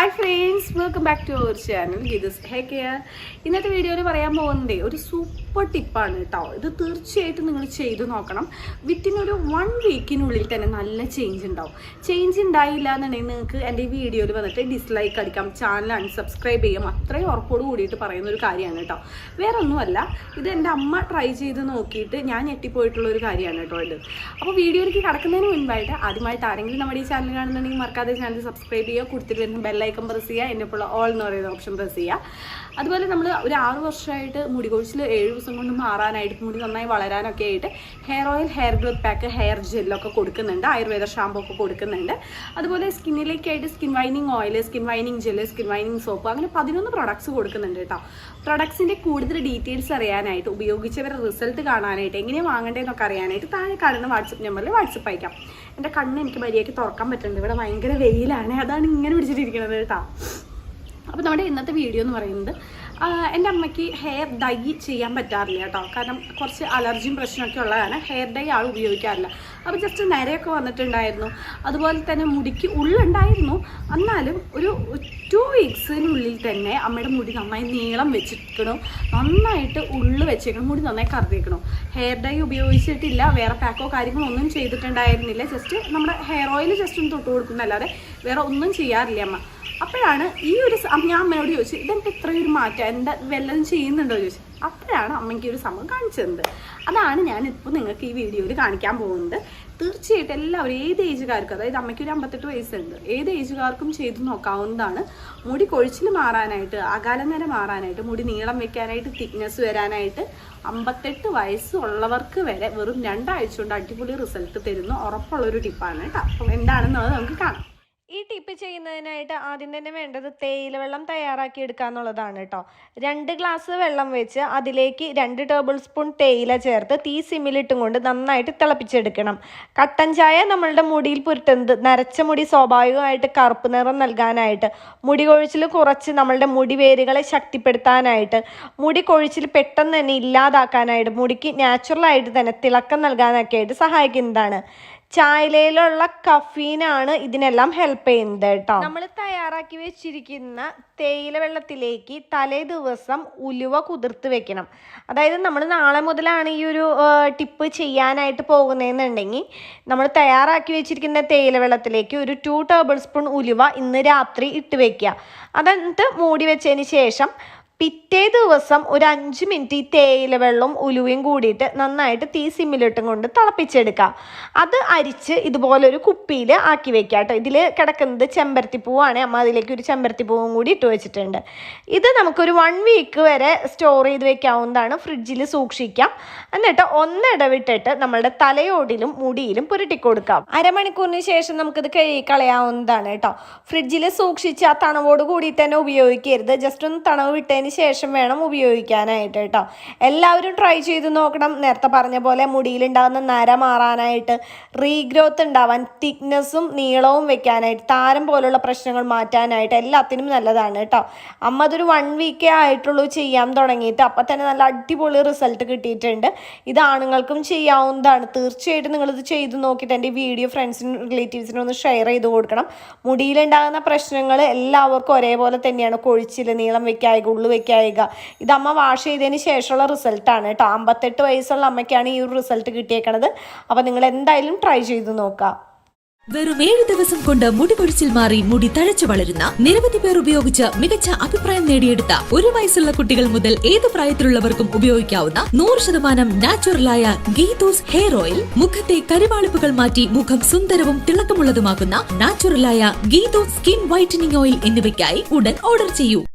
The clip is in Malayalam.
Hi friends, welcome back to our channel Geetha's hair care. ഇന്നത്തെ വീഡിയോയിൽ പറയാൻ പോകുന്നത് ഒരു സൂപ്പർ ടിപ്പാണ് കേട്ടോ. ഇത് തീർച്ചയായിട്ടും നിങ്ങൾ ചെയ്ത് നോക്കണം. വിത്തിനൊരു 1 വീക്കിനുള്ളിൽ തന്നെ നല്ല ചേഞ്ച് ഉണ്ടാവും. ചേഞ്ച് ഉണ്ടായില്ല എന്നുണ്ടെങ്കിൽ നിങ്ങൾക്ക് എൻ്റെ ഈ വീഡിയോയിൽ വന്നിട്ട് ഡിസ്ലൈക്ക് അടിക്കാം, ചാനൽ അൺസബ്സ്ക്രൈബ് ചെയ്യാം. അത്രയും ഉറപ്പോട് കൂടിയിട്ട് പറയുന്ന ഒരു കാര്യമാണ് കേട്ടോ. വേറെ ഒന്നുമല്ല, ഇത് എൻ്റെ അമ്മ ട്രൈ ചെയ്ത് നോക്കിയിട്ട് ഞാൻ ഞെട്ടിപ്പോയിട്ടുള്ള ഒരു കാര്യമാണ് കേട്ടോ ഇത്. അപ്പോൾ വീഡിയോയിലേക്ക് കടക്കുന്നതിന് മുൻപായിട്ട് ആദ്യമായിട്ട് ആരെങ്കിലും നമ്മുടെ ഈ ചാനൽ കാണുന്നുണ്ടെങ്കിൽ മറക്കാതെ ചാനൽ സബ്സ്ക്രൈബ് ചെയ്യുക, കൊടുത്തിട്ട് വരുന്ന ബെല്ലൈക്കൺ പ്രസ് ചെയ്യുക, എൻ്റെ ഇപ്പോൾ ഓൾ എന്ന് പറയുന്ന ഓപ്ഷൻ പ്രസ് ചെയ്യുക. അതുപോലെ നമ്മൾ ഒരു 6 വർഷമായിട്ട് മുടി കൊഴിച്ചിൽ 7 ദിവസം കൊണ്ട് മാറാനായിട്ട്, മുടി നന്നായി വളരാനൊക്കെ ആയിട്ട് hair oil, hair growth pack, hair ജെല്ലൊക്കെ കൊടുക്കുന്നുണ്ട്, ആയുർവേദ ഷാമ്പൂ ഒക്കെ കൊടുക്കുന്നുണ്ട്. അതുപോലെ സ്കിന്നിലേക്കായിട്ട് skin വൈനിങ് oil, skin വൈനിങ് gel, skin വൈനിങ് soap, അങ്ങനെ 11 പ്രൊഡക്ട്സ് കൊടുക്കുന്നുണ്ട് കേട്ടോ. പ്രൊഡക്ട്സിൻ്റെ കൂടുതൽ ഡീറ്റെയിൽസ് അറിയാനായിട്ട്, ഉപയോഗിച്ചവരുടെ റിസൾട്ട് കാണാനായിട്ട്, എങ്ങനെയാണ് വാങ്ങേണ്ടതെന്നൊക്കെ അറിയാനായിട്ട് താഴെ കാണുന്ന വാട്സപ്പ് നമ്പറിൽ വാട്സപ്പ് അയക്കാം. എൻ്റെ കണ്ണ് എനിക്ക് മര്യാദയ്ക്ക് തുറക്കാൻ പറ്റുന്നുണ്ട്, ഇവിടെ ഭയങ്കര വെയിലാണ്, അതാണ് ഇങ്ങനെ പിടിച്ചിട്ടിരിക്കുന്നത് കേട്ടോ. അപ്പോൾ നമ്മുടെ ഇന്നത്തെ വീഡിയോ എന്ന് പറയുന്നത്, എൻ്റെ അമ്മയ്ക്ക് ഹെയർ ഡൈ ചെയ്യാൻ പറ്റാറില്ല കേട്ടോ. കാരണം കുറച്ച് അലർജിയും പ്രശ്നമൊക്കെ ഉള്ളതാണ്. ഹെയർ ഡൈ ആൾ ഉപയോഗിക്കാറില്ല. അപ്പോൾ ജസ്റ്റ് നരയൊക്കെ വന്നിട്ടുണ്ടായിരുന്നു. അതുപോലെ തന്നെ മുടിക്ക് ഉള്ളുണ്ടായിരുന്നു. എന്നാലും ഒരു 2 വീക്സിനുള്ളിൽ തന്നെ അമ്മയുടെ മുടി നന്നായി നീളം വെച്ചിരിക്കണം, നന്നായിട്ട് ഉള്ളു വെച്ചേക്കണം, മുടി നന്നായി കറുത്തേക്കണം. ഹെയർ ഡൈ ഉപയോഗിച്ചിട്ടില്ല, വേറെ പാക്കോ കാര്യങ്ങളോ ഒന്നും ചെയ്തിട്ടുണ്ടായിരുന്നില്ല. ജസ്റ്റ് നമ്മുടെ ഹെയർ ഓയിൽ ജസ്റ്റ് ഒന്ന് തൊട്ട് കൊടുക്കുന്നല്ലാതെ വേറെ ഒന്നും ചെയ്യാറില്ല അമ്മ. അപ്പോഴാണ് ഈ ഒരു ഞാൻ അമ്മയോട് ചോദിച്ചു, ഇതെനിക്ക് ഇത്രയൊരു മാറ്റം, എന്താ വല്ലതും ചെയ്യുന്നുണ്ടോ ചോദിച്ചു. അപ്പോഴാണ് അമ്മയ്ക്ക് ഒരു സംഭവം കാണിച്ചത്. അതാണ് ഞാനിപ്പോൾ നിങ്ങൾക്ക് ഈ വീഡിയോയിൽ കാണിക്കാൻ പോകുന്നത്. തീർച്ചയായിട്ടും എല്ലാവരും, ഏത് ഏജുകാർക്കും, അതായത് അമ്മയ്ക്ക് ഒരു 58 വയസ്സുണ്ട്, ഏത് ഏജുകാർക്കും ചെയ്ത് നോക്കാവുന്നതാണ്. മുടി കൊഴിച്ചിൽ മാറാനായിട്ട്, അകാലനര മാറാനായിട്ട്, മുടി നീളം വെക്കാനായിട്ട്, തിക്നെസ് വരാനായിട്ട് 58 വയസ്സുള്ളവർക്ക് വരെ വെറും 2 ആഴ്ച കൊണ്ട് അടിപൊളി റിസൾട്ട് തരുന്ന ഉറപ്പുള്ളൊരു ടിപ്പാണ് കേട്ടോ. അപ്പം എന്താണെന്നുള്ളത് നമുക്ക് കാണാം. ഈ ടിപ്പ് ചെയ്യുന്നതിനായിട്ട് ആദ്യം തന്നെ വേണ്ടത് തേയില വെള്ളം തയ്യാറാക്കി എടുക്കുക എന്നുള്ളതാണ് കേട്ടോ. 2 ഗ്ലാസ് വെള്ളം വെച്ച് അതിലേക്ക് 2 ടേബിൾ സ്പൂൺ തേയില ചേർത്ത് തീ സിമ്മിലിട്ടും കൊണ്ട് നന്നായിട്ട് തിളപ്പിച്ചെടുക്കണം. കട്ടൻ ചായ നമ്മളുടെ മുടിയിൽ പുരട്ടുന്നത് നരച്ച മുടി സ്വാഭാവികമായിട്ട് കറുപ്പ് നിറം നൽകാനായിട്ട്, മുടി കൊഴിച്ചിൽ കുറച്ച് നമ്മളുടെ മുടി വേരുകളെ ശക്തിപ്പെടുത്താനായിട്ട്, മുടി കൊഴിച്ചിൽ പെട്ടെന്ന് തന്നെ ഇല്ലാതാക്കാനായിട്ട്, മുടിക്ക് നാച്ചുറലായിട്ട് തന്നെ തിളക്കം നൽകാനൊക്കെ ആയിട്ട് സഹായിക്കുന്നതാണ്. ചായയിലുള്ള കഫീനാണ് ഇതിനെല്ലാം ഹെൽപ്പ് ചെയ്യുന്നത് കേട്ടോ. നമ്മൾ തയ്യാറാക്കി വെച്ചിരിക്കുന്ന തേയില വെള്ളത്തിലേക്ക് തലേ ദിവസം ഉലുവ കുതിർത്ത് വെക്കണം. അതായത് നമ്മൾ നാളെ മുതലാണ് ഈ ഒരു ടിപ്പ് ചെയ്യാനായിട്ട് പോകുന്നതെന്നുണ്ടെങ്കിൽ നമ്മൾ തയ്യാറാക്കി വെച്ചിരിക്കുന്ന തേയില വെള്ളത്തിലേക്ക് ഒരു 2 ടേബിൾ സ്പൂൺ ഉലുവ ഇന്ന് രാത്രി ഇട്ട് വെക്കുക. അതെന്നിട്ട് മൂടി വെച്ചതിന് ശേഷം പിറ്റേ ദിവസം ഒരു 5 മിനിറ്റ് ഈ തേയില വെള്ളവും ഉലുവയും കൂടിയിട്ട് നന്നായിട്ട് തീ സിമ്മിലിട്ടും കൊണ്ട് തിളപ്പിച്ചെടുക്കുക. അത് അരിച്ച് ഇതുപോലൊരു കുപ്പിയിൽ ആക്കി വെക്കുക കേട്ടോ. ഇതിൽ കിടക്കുന്നത് ചെമ്പരത്തിപ്പൂവാണ്. അമ്മ അതിലേക്ക് ഒരു ചെമ്പരത്തിപ്പൂവും കൂടി ഇട്ട് വെച്ചിട്ടുണ്ട്. ഇത് നമുക്കൊരു 1 വീക്ക് വരെ സ്റ്റോർ ചെയ്ത് വെക്കാവുന്നതാണ്. ഫ്രിഡ്ജിൽ സൂക്ഷിക്കാം. എന്നിട്ട് ഒന്നിടവിട്ടിട്ട് നമ്മളുടെ തലയോടിലും മുടിയിലും പുരട്ടിക്കൊടുക്കാം. അരമണിക്കൂറിന് ശേഷം നമുക്കിത് കഴുകി കളയാവുന്നതാണ് കേട്ടോ. ഫ്രിഡ്ജിൽ സൂക്ഷിച്ച് ആ തണവോട് കൂടി തന്നെ ഉപയോഗിക്കരുത്. ജസ്റ്റ് ഒന്ന് തണവ് വിട്ടതിന് ശേഷം വേണം ഉപയോഗിക്കാനായിട്ട് കേട്ടോ. എല്ലാവരും ട്രൈ ചെയ്ത് നോക്കണം. നേരത്തെ പറഞ്ഞ പോലെ മുടിയിലുണ്ടാകുന്ന നര മാറാനായിട്ട്, റീഗ്രോത്ത് ഉണ്ടാവാൻ, തിക്നെസ്സും നീളവും വെക്കാനായിട്ട്, താരം പോലുള്ള പ്രശ്നങ്ങൾ മാറ്റാനായിട്ട് എല്ലാത്തിനും നല്ലതാണ് കേട്ടോ. അമ്മ അതൊരു 1 വീക്കേ ആയിട്ടുള്ളൂ ചെയ്യാൻ തുടങ്ങിയിട്ട്. അപ്പം തന്നെ നല്ല അടിപൊളി റിസൾട്ട് കിട്ടിയിട്ടുണ്ട്. ഇത് ആണുങ്ങൾക്കും ചെയ്യാവുന്നതാണ്. തീർച്ചയായിട്ടും നിങ്ങളിത് ചെയ്ത് നോക്കിയിട്ട് എൻ്റെ വീഡിയോ ഫ്രണ്ട്സിനും റിലേറ്റീവ്സിനും ഒന്ന് ഷെയർ ചെയ്ത് കൊടുക്കണം. മുടിയിലുണ്ടാകുന്ന പ്രശ്നങ്ങൾ എല്ലാവർക്കും ഒരേപോലെ തന്നെയാണ്. കൊഴിച്ചിൽ, നീളം വെക്കായിക, ഉള്ളു വെക്കായിക. ഇത് അമ്മ വാഷ് ചെയ്തതിന് ശേഷമുള്ള റിസൾട്ടാണ് കേട്ടോ. 58 വയസ്സുള്ള അമ്മയ്ക്കാണ് ഈ ഒരു റിസൾട്ട് കിട്ടിയേക്കണത്. അപ്പോൾ നിങ്ങൾ എന്തായാലും ട്രൈ ചെയ്ത് നോക്കുക. വെറും 7 ദിവസം കൊണ്ട് മുടി കൊഴിച്ചിൽ മാറി മുടി തഴച്ചു വളരുന്ന നിരവധി പേർ ഉപയോഗിച്ച് മികച്ച അഭിപ്രായം നേടിയെടുത്ത 1 വയസ്സുള്ള കുട്ടികൾ മുതൽ ഏത് പ്രായത്തിലുള്ളവർക്കും ഉപയോഗിക്കാവുന്ന 100% നാച്ചുറലായ ഗീതൂസ് ഹെയർ ഓയിൽ, മുഖത്തെ കരിവാളിപ്പുകൾ മാറ്റി മുഖം സുന്ദരവും തിളക്കമുള്ളതുമാക്കുന്ന നാച്ചുറലായ ഗീതൂസ് സ്കിൻ വൈറ്റനിങ് ഓയിൽ എന്നിവയ്ക്കായി ഉടൻ ഓർഡർ ചെയ്യൂ.